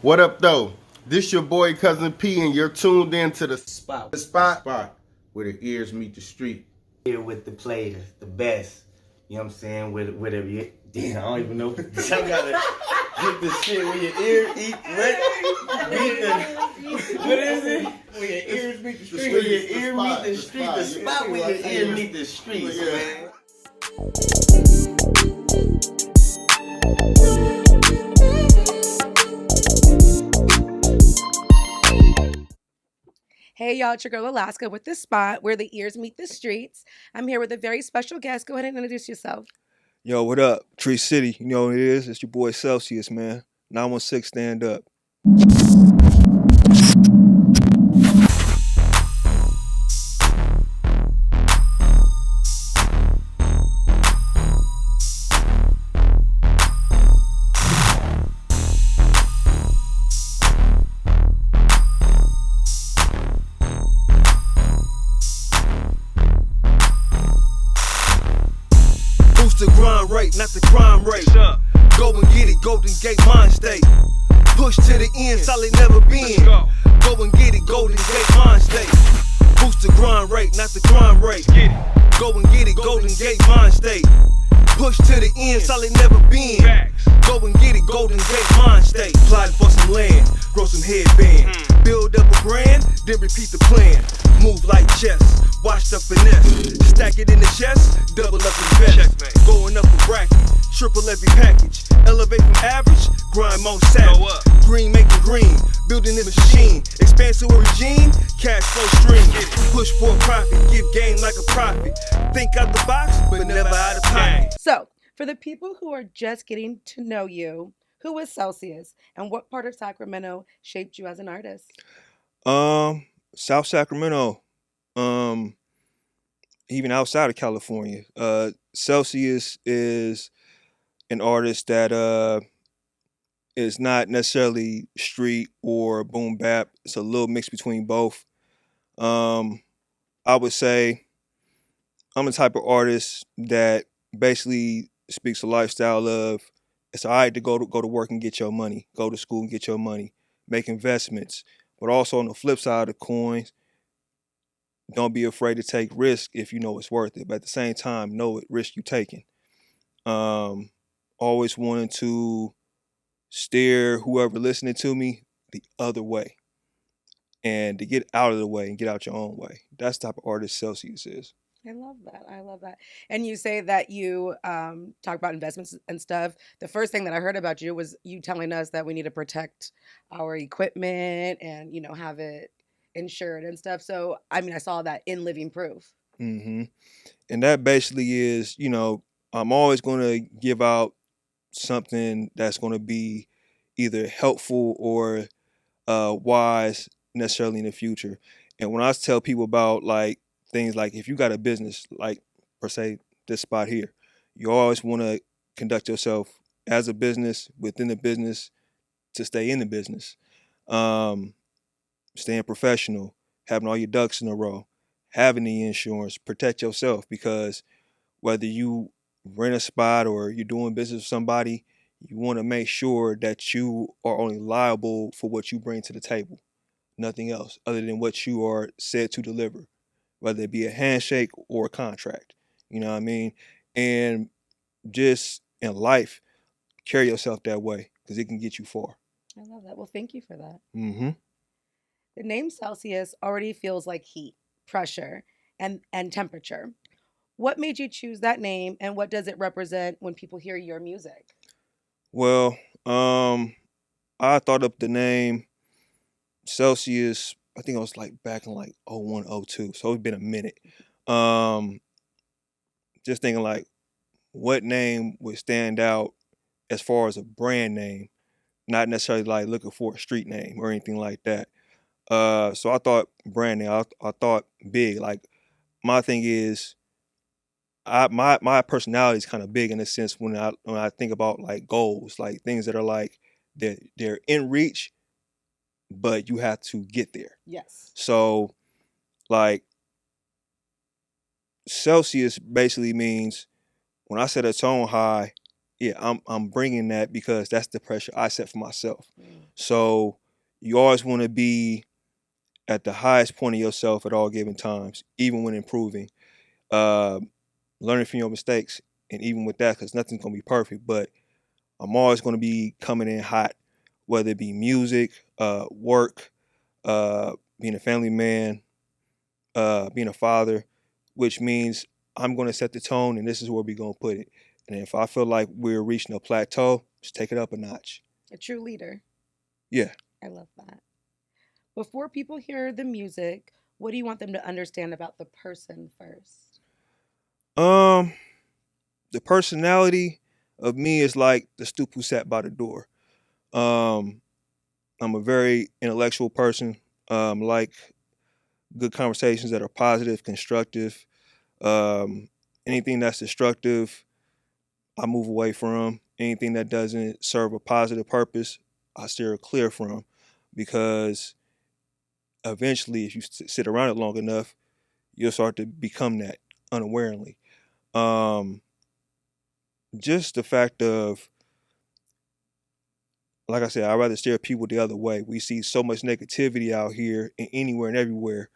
What up, though? This your boy Cuzin P, and you're tuned in to the Spot. spot where the ears meet the street. Here with the players, the best. You know what I'm saying? Whatever you. Damn, I don't even know. I gotta get the shit where your ear eat. What is it? Where your ears meet the street. Where your ear meet the street. The spot where your ear meet the streets, man. Hey y'all, it's your girl Alaska with this spot where the ears meet the streets. I'm here with a very special guest. Go ahead and introduce yourself. Yo, what up? Tree City, you know what it is? It's your boy Celsius, man. 916, stand up. Boost the grind rate, not the crime rate. Go and get it, Golden Gate Mind State. Push to the end, solid never been. Go and get it, Golden Gate Mind State. Boost the grind rate, not the crime rate. Go and get it, Golden Gate Mind State. Push to the end, solid never been. Go and get it, Golden Gate Mind State. Plotting for some land, grow some headband. Build up a brand, then repeat the plan. Move like chess, watch the finesse. Stack it in the chest, double up invest. Going up a bracket, triple every package. Elevate from average, grind more savage. Green making green, building the machine. Expansive regime, cash flow stream. Push for a profit, give game like a profit. Think out the box, but never out of pocket. So, for the people who are just getting to know you, who is Celsius and what part of Sacramento shaped you as an artist? South Sacramento, even outside of California. Celsius is an artist that is not necessarily street or boom bap. It's a little mix between both. I would say I'm the type of artist that basically speaks a lifestyle of it's all right to go to work and get your money, go to school and get your money, make investments. But also on the flip side of the coins, don't be afraid to take risk if you know it's worth it. But at the same time, know what risk you're taking. Always wanting to steer whoever listening to me the other way and to get out of the way and get out your own way. That's the type of artist Celsius is. I love that. I love that. And you say that you talk about investments and stuff. The first thing that I heard about you was you telling us that we need to protect our equipment and, have it insured and stuff. So, I saw that in living proof. hmm And that basically is, I'm always going to give out something that's going to be either helpful or wise necessarily in the future. And when I tell people about like things like if you got a business, like per se this spot here, you always want to conduct yourself as a business within the business to stay in the business. Staying professional, having all your ducks in a row, having the insurance, protect yourself because whether you rent a spot or you're doing business with somebody, you want to make sure that you are only liable for what you bring to the table. Nothing else other than what you are said to deliver, whether it be a handshake or a contract. You know what I mean? And just in life, carry yourself that way because it can get you far. I love that. Well, thank you for that. Mm-hmm. The name Celsius already feels like heat, pressure, and temperature. What made you choose that name and what does it represent when people hear your music? Well, I thought up the name Celsius, I think it was like back in like 01, 02. So it's been a minute. Just thinking like what name would stand out as far as a brand name, not necessarily like looking for a street name or anything like that. So I thought brand name, I thought big. Like my thing is my personality is kind of big in a sense when I think about like goals, like things that are like they're in reach, but you have to get there. Yes. So like Celsius basically means when I set a tone high, yeah, I'm bringing that because that's the pressure I set for myself. So you always want to be at the highest point of yourself at all given times, even when improving. Uh, Learning from your mistakes, and even with that, because nothing's gonna be perfect. But I'm always gonna be coming in hot, whether it be music, work, being a family man, being a father, which means I'm gonna set the tone, and this is where we're gonna put it. And if I feel like we're reaching a plateau, just take it up a notch. A true leader. Yeah. I love that. Before people hear the music, what do you want them to understand about the person first? Um, the personality of me is like the stoop who sat by the door. Um, I'm a very intellectual person. Like good conversations that are positive, constructive. Um, Anything that's destructive, I move away from. Anything that doesn't serve a positive purpose, I steer clear from, because eventually, if you sit around it long enough, you'll start to become that unawarely. Um, just the fact of, like I said, I'd rather steer people the other way. We see so much negativity out here and anywhere and everywhere.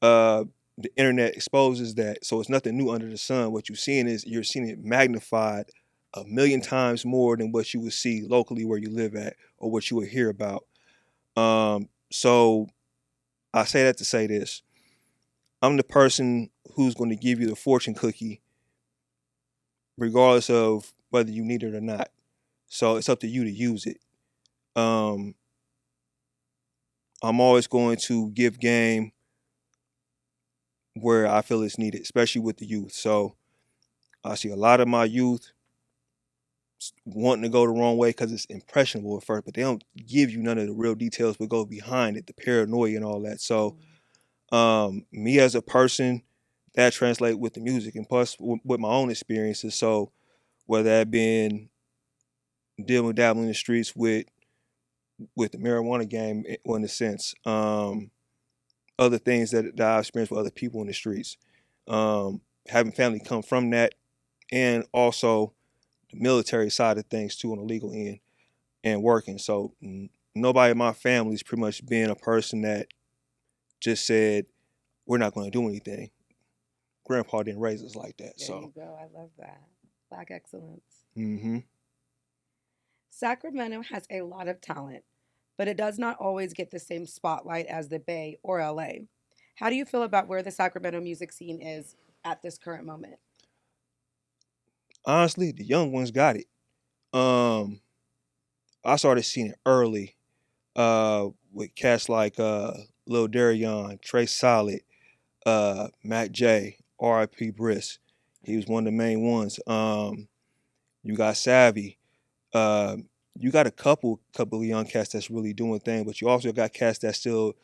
Uh, the internet exposes that, so it's nothing new under the sun. What you're seeing it magnified a million times more than what you would see locally where you live at, or what you would hear about. So I say that to say this: I'm the person who's going to give you the fortune cookie, regardless of whether you need it or not. So it's up to you to use it. Um, I'm always going to give game where I feel it's needed, especially with the youth. So I see a lot of my youth wanting to go the wrong way because it's impressionable at first, but they don't give you none of the real details what goes behind it, the paranoia and all that. So me as a person, that translates with the music, and plus with my own experiences. So whether that been dealing dabbling in the streets with the marijuana game, well, in a sense, other things that I've experienced with other people in the streets, having family come from that, and also the military side of things too on the legal end and working. So nobody in my family's pretty much been a person that just said we're not going to do anything. Grandpa didn't raise us like that. There So you go. I love that. Black excellence. mm-hmm. Sacramento has a lot of talent, but it does not always get the same spotlight as the Bay or LA. How do you feel about where the Sacramento music scene is at this current moment? Honestly, the young ones got it. I started seeing it early, with cats like Lil Darion, Trey Solid, Mac J, R.I.P. Briss. He was one of the main ones. You got Savvy. Uh, you got a couple of young cats that's really doing things, but you also got cats that's still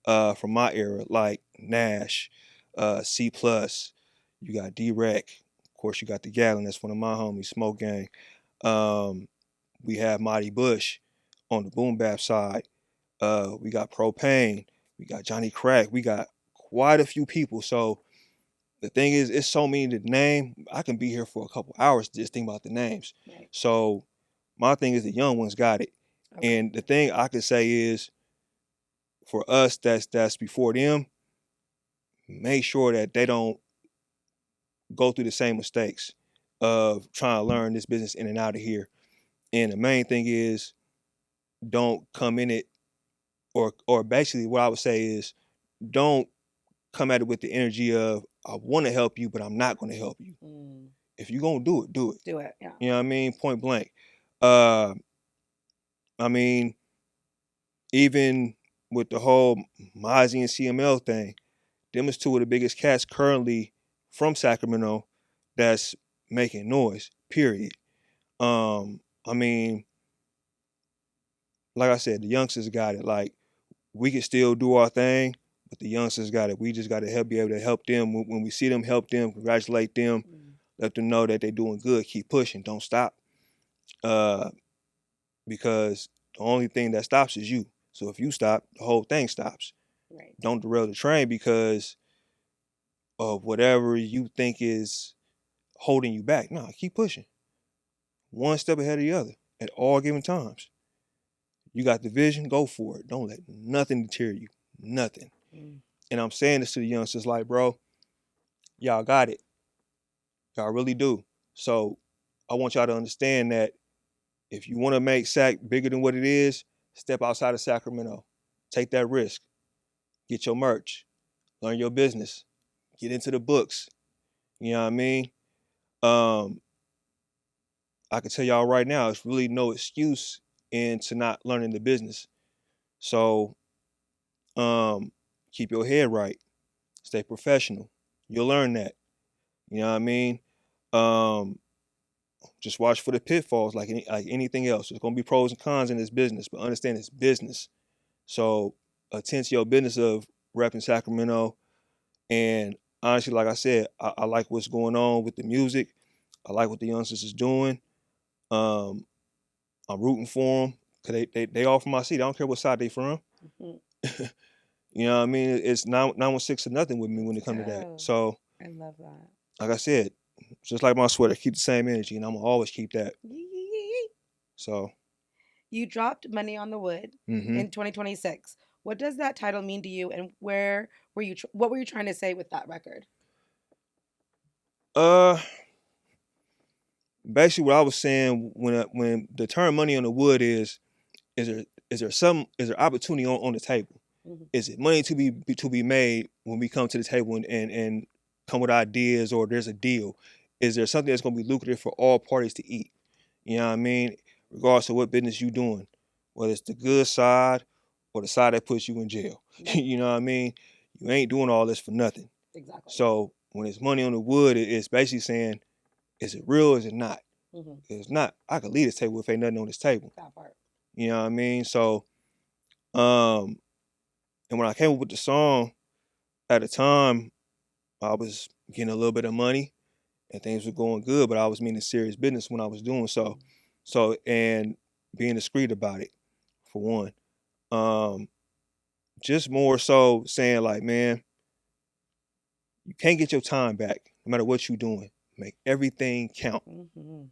from my era, like Nash, C Plus. You got D-Rec. Of course, you got the Gallon. That's one of my homies, Smoke Gang. Um, we have Mighty Bush on the boom bap side. We got Propane. We got Johnny Crack. We got quite a few people. So the thing is, it's so many to name. I can be here for a couple hours just thinking about the names. Right. So my thing is the young ones got it. Okay. And the thing I could say is, for us that's before them, make sure that they don't go through the same mistakes of trying to learn this business in and out of here. And the main thing is, don't come in it, or basically what I would say is, don't come at it with the energy of, I want to help you, but I'm not going to help you. If you're going to do it, do it. Do it, yeah. You know what I mean? Point blank. I mean, even with the whole Mozzie and CML thing, them is two of the biggest cats currently from Sacramento that's making noise, period. I mean, like I said, the youngsters got it. Like, we can still do our thing, but the youngsters got it. We just got to be able to help them. When we see them, help them, congratulate them, let them know that they're doing good. Keep pushing, don't stop. Because the only thing that stops is you. So if you stop, the whole thing stops. Right. Don't derail the train because of whatever you think is holding you back. No, keep pushing. One step ahead of the other at all given times. You got the vision, go for it. Don't let nothing deter you. Nothing. Mm. And I'm saying this to the youngsters like, bro, y'all got it. Y'all really do. So I want y'all to understand that if you want to make SAC bigger than what it is, step outside of Sacramento. Take that risk. Get your merch. Learn your business. Get into the books. You know what I mean? I can tell y'all right now, it's really no excuse into not learning the business. So keep your head right. Stay professional. You'll learn that. You know what I mean? Just watch for the pitfalls like anything else. There's gonna be pros and cons in this business, but understand it's business. So attend to your business of repping Sacramento. And honestly, like I said, I like what's going on with the music. I like what the youngsters is doing. I'm rooting for them because they all from my city. I don't care what side they from. Mm-hmm. You know what I mean? It's 916 or nothing with me when it comes to Oh, that. So, I love that. like I said, just like my sweater, keep the same energy, and I'm gonna always keep that. So, You dropped Money on the Wood mhm. in 2026. What does that title mean to you, and where were you? What were you trying to say with that record? Basically, what I was saying when the term "money on the wood" is there opportunity on the table? Mm-hmm. Is it money to be made when we come to the table and come with ideas, or there's a deal? Is there something that's going to be lucrative for all parties to eat? You know what I mean? Regardless of what business you doing, whether it's the good side or the side that puts you in jail. You know what I mean? You ain't doing all this for nothing. Exactly. So when it's money on the wood, it's basically saying, is it real or is it not? Mm-hmm. If it's not, I could leave this table if ain't nothing on this table. That part. You know what I mean? So, and when I came up with the song, at the time, I was getting a little bit of money and things were going good, but I was meaning serious business when I was doing so. So, and being discreet about it, for one. Just more so saying like, man, you can't get your time back no matter what you're doing. Make everything count. Mm-hmm.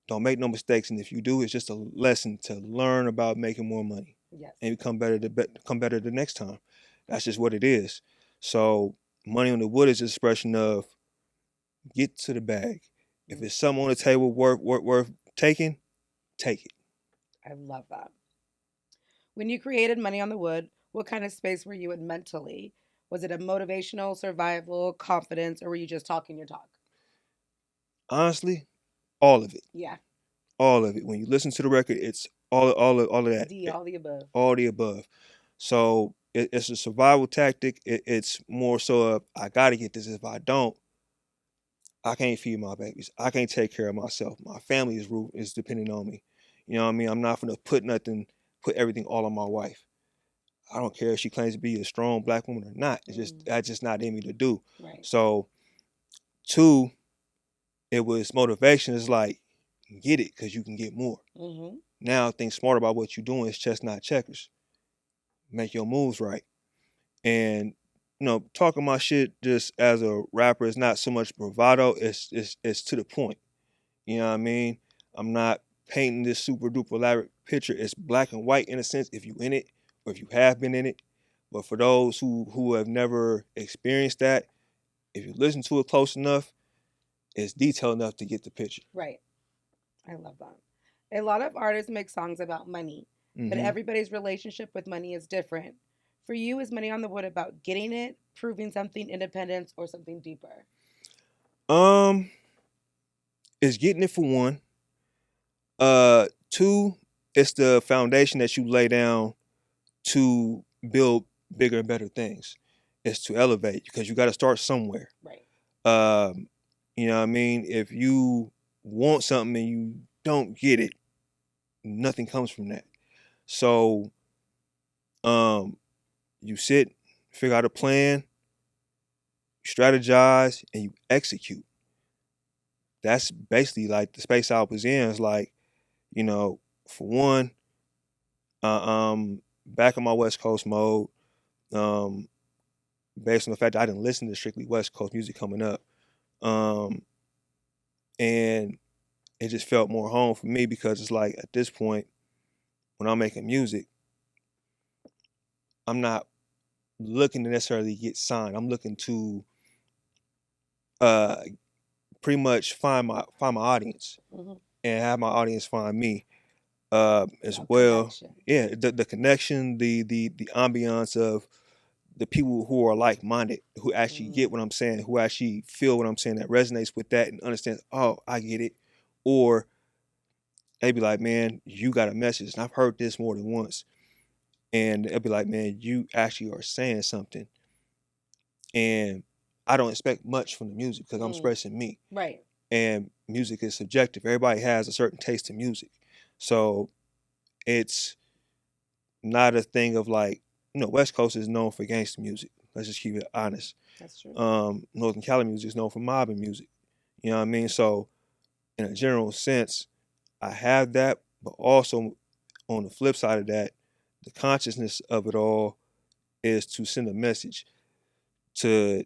Don't make no mistakes, and if you do, it's just a lesson to learn about making more money. Yes. And become better the next time. That's just what it is. So money on the wood is an expression of get to the bag. If it's something on the table worth taking, take it. I love that. When you created Money on the Wood, what kind of space were you in mentally? Was it a motivational, survival, confidence, or were you just talking your talk? Honestly, all of it. Yeah. All of it. When you listen to the record, it's all of that. D, all the above. All the above. So it's a survival tactic. It's more so of, I gotta get this. If I don't, I can't feed my babies. I can't take care of myself. My family is depending on me. You know what I mean? I'm not gonna put everything all on my wife. I don't care if she claims to be a strong black woman or not. It's just that's just not in me to do. Right. So, two, it was motivation. It's like, get it because you can get more. Mm-hmm. Now think smart about what you're doing. It's chess, not checkers. Make your moves right. And talking my shit just as a rapper is not so much bravado. It's to the point. You know what I mean? I'm not painting this super duper elaborate picture. It's black and white in a sense if you in it or if you have been in it. But for those who have never experienced that, if you listen to it close enough, it's detailed enough to get the picture. Right. I love that. A lot of artists make songs about money, but Mhm. everybody's relationship with money is different. For you, is Money on the Wood about getting it, proving something, independence, or something deeper? It's getting it for one. Two, it's the foundation that you lay down to build bigger and better things. It's to elevate because you got to start somewhere. Right. You know what I mean? If you want something and you don't get it, nothing comes from that. So, you sit, figure out a plan, you strategize, and you execute. That's basically like the space I was in. It's like, for one, back in my West Coast mode, based on the fact that I didn't listen to strictly West Coast music coming up. And it just felt more home for me because it's like at this point, when I'm making music, I'm not looking to necessarily get signed. I'm looking to pretty much find my audience Mhm. and have my audience find me as That well. connection. Yeah, the connection, the ambiance of the people who are like minded, who actually get what I'm saying, who actually feel what I'm saying, that resonates with that and understands, oh, I get it. Or they be like, man, you got a message. And I've heard this more than once. And they'll be like, man, you actually are saying something. And I don't expect much from the music because I'm expressing me. Right. And music is subjective. Everybody has a certain taste in music. So it's not a thing of like, West Coast is known for gangster music. Let's just keep it honest. That's true. Northern Cali music is known for mobbing music. You know what I mean? So in a general sense, I have that, but also on the flip side of that, the consciousness of it all is to send a message to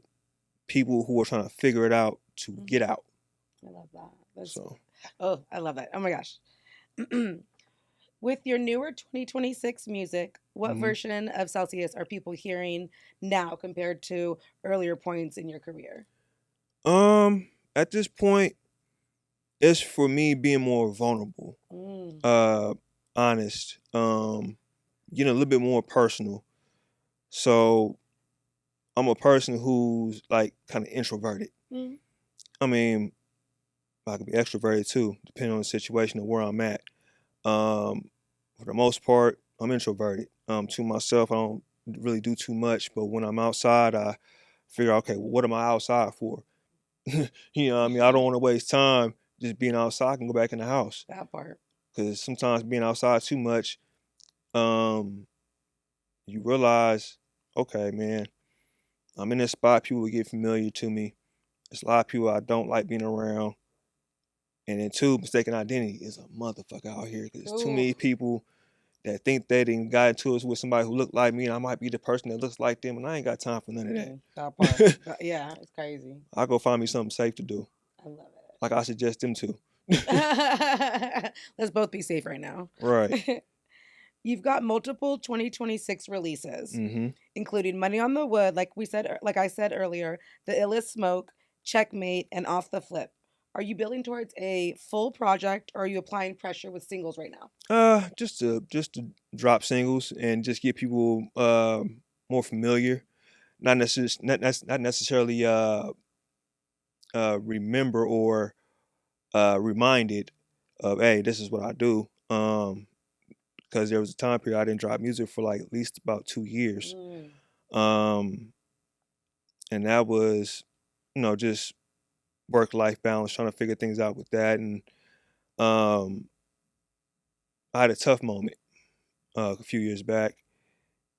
people who are trying to figure it out to get out. I love that. That's, So oh, I love that. Oh my gosh. With your newer 2026 music, what Mhm. version of Celsius are people hearing now compared to earlier points in your career? At this point, it's for me being more vulnerable, honest, getting a little bit more personal. So I'm a person who's like kind of introverted. Mm. I mean, I could be extroverted too, depending on the situation and where I'm at. For the most part, I'm introverted. To myself, I don't really do too much, but when I'm outside, I figure, okay, well, what am I outside for? You know what I mean? I don't want to waste time just being outside. I can go back in the house. That part. Because sometimes being outside too much, you realize, okay, man, I'm in this spot, people will get familiar to me. There's a lot of people I don't like being around. And then two, mistaken identity is a motherfucker out here. Because there's too many people that think they didn't got into it with somebody who looked like me, and I might be the person that looks like them, and I ain't got time for none of that. That part. Yeah, it's crazy. I'll go find me something safe to do. I love it. Like I suggest them to. Let's both be safe right now. Right. You've got multiple 2026 releases, Mm-hmm. including Money on the Wood, like I said earlier, The Illest Smoke, Checkmate, and Off the Flip. Are you building towards a full project, or are you applying pressure with singles right now? Just to drop singles and just get people more familiar. Not necessarily remember or reminded of, hey, this is what I do. Because there was a time period I didn't drop music for like at least about 2 years. And that was, just work-life balance, trying to figure things out with that. And I had a tough moment a few years back,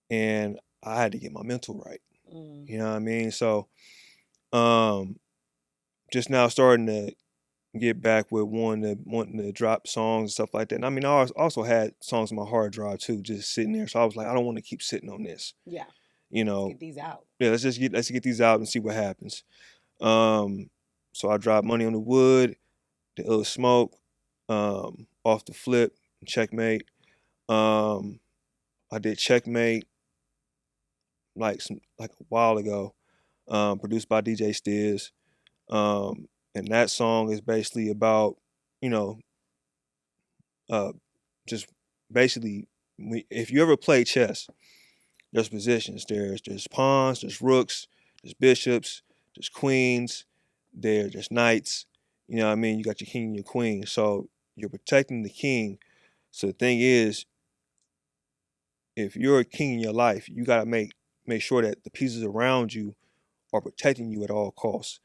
and I had to get my mental right. You know what I mean? So just now starting to get back with wanting to drop songs and stuff like that. And I mean, I also had songs on my hard drive too, just sitting there. So I was like, I don't want to keep sitting on this. Yeah. You know, Let's get these out. Yeah, let's get these out and see what happens. So I dropped Money on the Wood, The Illest Smoke, Off the Flip, Checkmate. I did Checkmate like a while ago, produced by DJ Stiz. And that song is basically about, just basically, if you ever play chess, there's positions. There's pawns, there's rooks, there's bishops, there's queens, there's knights. You know what I mean? You got your king and your queen. So you're protecting the king. So the thing is, if you're a king in your life, you gotta make sure that the pieces around you are protecting you at all costs.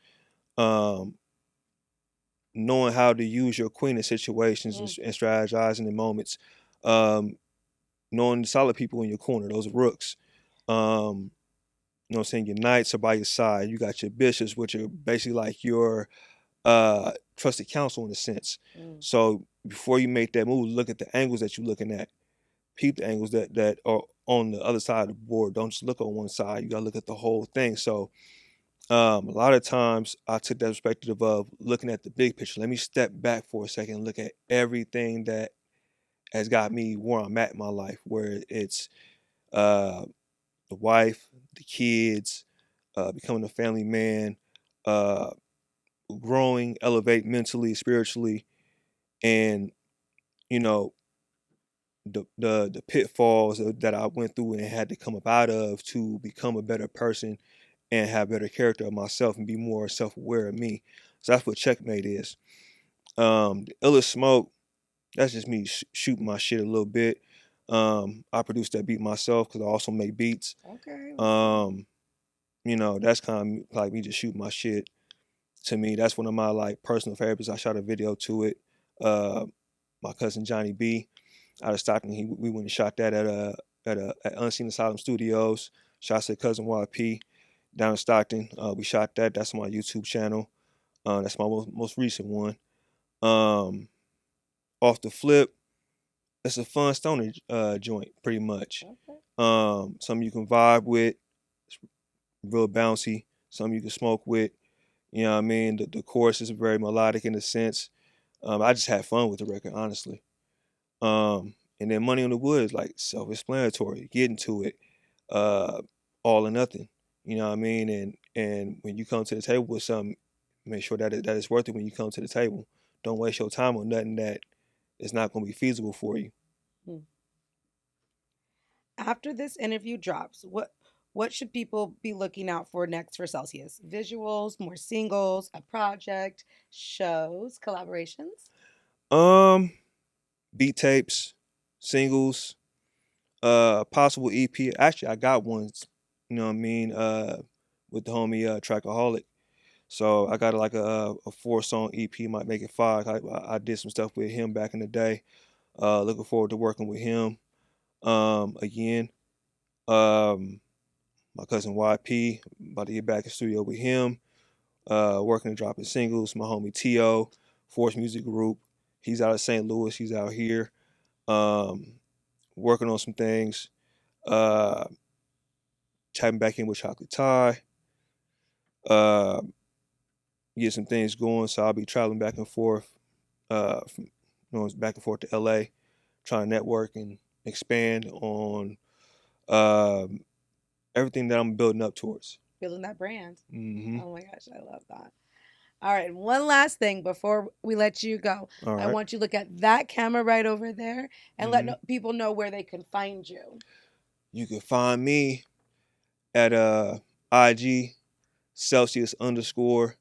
Knowing how to use your queen in situations and strategizing in moments. Knowing the solid people in your corner, those rooks. You know what I'm saying? Your knights are by your side. You got your bishops, which are basically like your trusted counsel in a sense. So before you make that move, look at the angles that you're looking at. Peep the angles that are on the other side of the board. Don't just look on one side. You gotta look at the whole thing. So a lot of times I took that perspective of looking at the big picture. Let me step back for a second and look at everything that has got me where I'm at in my life, where it's uh, the wife, the kids, becoming a family man, uh, growing, elevate mentally, spiritually, and you know the pitfalls that I went through and had to come up out of to become a better person and have better character of myself and be more self-aware of me. So that's what Checkmate is. The Illest Smoke, that's just me shooting my shit a little bit. I produce that beat myself because I also make beats. Okay. That's kind of like me just shooting my shit. To me, that's one of my like personal favorites. I shot a video to it. My cousin Johnny B out of Stockton, we went and shot that at Unseen Asylum Studios. Shots at Cousin YP down in Stockton. We shot that. That's on my YouTube channel. That's my most recent one. Off the Flip, it's a fun stoner joint, pretty much. Okay. Some you can vibe with, it's real bouncy. Some you can smoke with. You know what I mean? The chorus is very melodic in a sense. I just had fun with the record, honestly. And then Money on the Wood is like self-explanatory, getting to it, all or nothing. You know what I mean? And when you come to the table with something, make sure that it's worth it when you come to the table. Don't waste your time on nothing that is not going to be feasible for you. After this interview drops, what should people be looking out for next for Celsius? Visuals, more singles, a project, shows, collaborations? Beat tapes, singles, possible EP. Actually, I got one, you know what I mean, with the homie Trackaholic. So I got like a 4-song EP, might make it 5. I did some stuff with him back in the day. Looking forward to working with him again. My cousin YP, about to get back in studio with him. Working and dropping singles. My homie T.O., Force Music Group. He's out of St. Louis. He's out here working on some things. Tapping back in with Chocolate Tie. Get some things going. So I'll be traveling back and forth, back and forth to LA, trying to network and expand on everything that I'm building up towards. Building that brand. Mm-hmm. Oh my gosh, I love that. All right, one last thing before we let you go. All right. I want you to look at that camera right over there and Mhm. let people know where they can find you. You can find me at IG Celsius _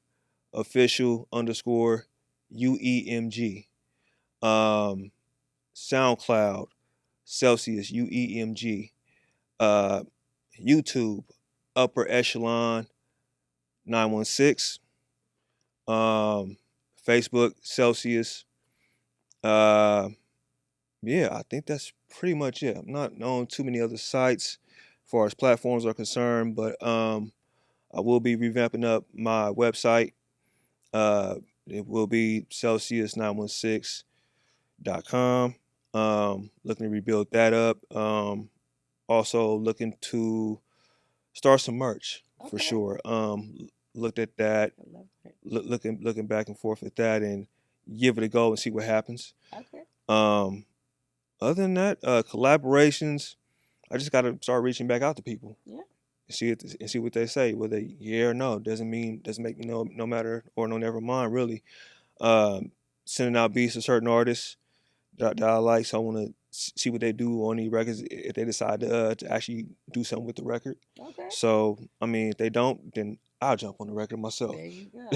official _ UEMG. SoundCloud Celsius UEMG. YouTube Upper Echelon 916. Facebook Celsius. Yeah, I think that's pretty much it. I'm not on too many other sites as far as platforms are concerned, but I will be revamping up my website. It will be Celsius916.com. Looking to rebuild that up. Also looking to start some merch for sure. Looked at that. I love it. Looking back and forth at that and give it a go and see what happens. Okay. Other than that, collaborations, I just got to start reaching back out to people. Yeah. See what they say. Whether yeah or no doesn't make me no matter or no never mind really. Sending out beats to certain artists that I like, so I want to see what they do on these records if they decide to actually do something with the record. Okay. So I mean, if they don't, then I'll jump on the record myself. There you go.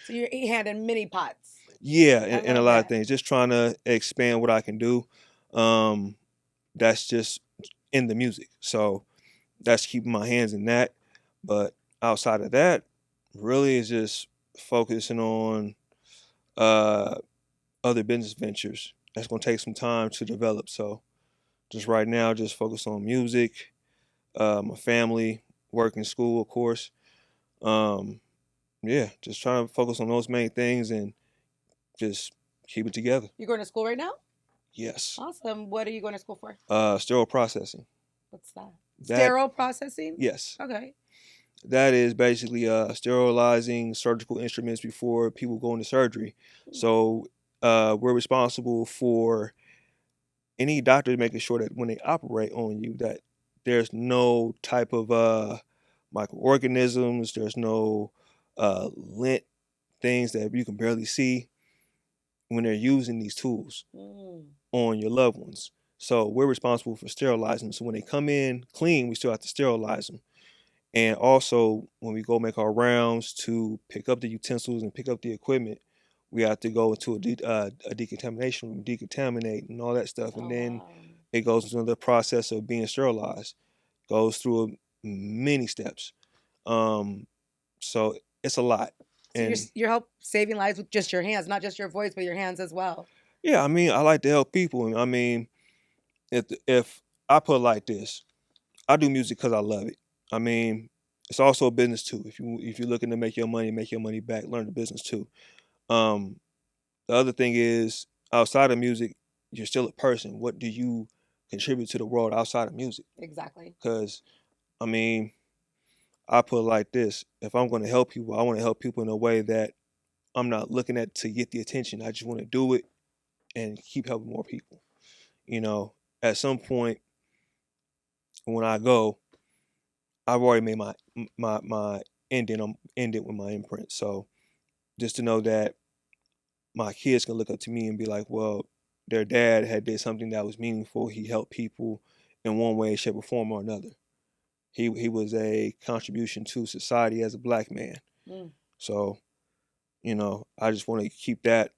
So you're handing mini pots. Yeah, and a lot of that. things. Just trying to expand what I can do. That's just in the music. So that's keeping my hands in that. But outside of that, really is just focusing on other business ventures. That's gonna take some time to develop. So just right now, just focus on music, my family, work and school, of course. Yeah, just trying to focus on those main things and just keep it together. You're going to school right now? Yes. Awesome. What are you going to school for? Sterile processing. What's that? That- Sterile processing? Yes. Okay. That is basically sterilizing surgical instruments before people go into surgery. So we're responsible for any doctor making sure that when they operate on you, that there's no type of microorganisms, there's no lint things that you can barely see when they're using these tools on your loved ones. So we're responsible for sterilizing them. So when they come in clean, we still have to sterilize them. And also, when we go make our rounds to pick up the utensils and pick up the equipment, we have to go into a decontamination room, decontaminate and all that stuff. And then it goes into the process of being sterilized. Goes through many steps. So it's a lot. So And you're help saving lives with just your hands, not just your voice, but your hands as well. yeah, I mean, I like to help people. I mean, if I put it like this, I do music because I love it. I mean, it's also a business too. If you're looking to make your money back, learn the business too. The other thing is, outside of music, you're still a person. What do you contribute to the world outside of music? Exactly. Because, I mean, I put it like this: if I'm going to help people, I want to help people in a way that I'm not looking at to get the attention. I just want to do it and keep helping more people. You know, at some point when I go, I've already made my ending. I'm ending with my imprint. So just to know that my kids can look up to me and be like, well, their dad had did something that was meaningful. He helped people in one way, shape, or form or another. He was a contribution to society as a black man. So, you know, I just want to keep that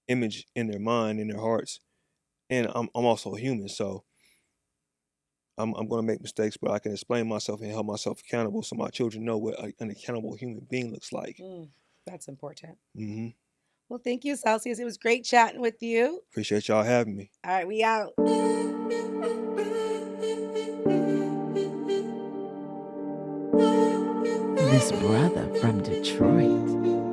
image in their mind, in their hearts. And I'm also a human, so I'm going to make mistakes, but I can explain myself and hold myself accountable so my children know what an accountable human being looks like. That's important. Mm-hmm. Well, thank you, Celsius. It was great chatting with you. Appreciate y'all having me. All right, we out. This brother from Detroit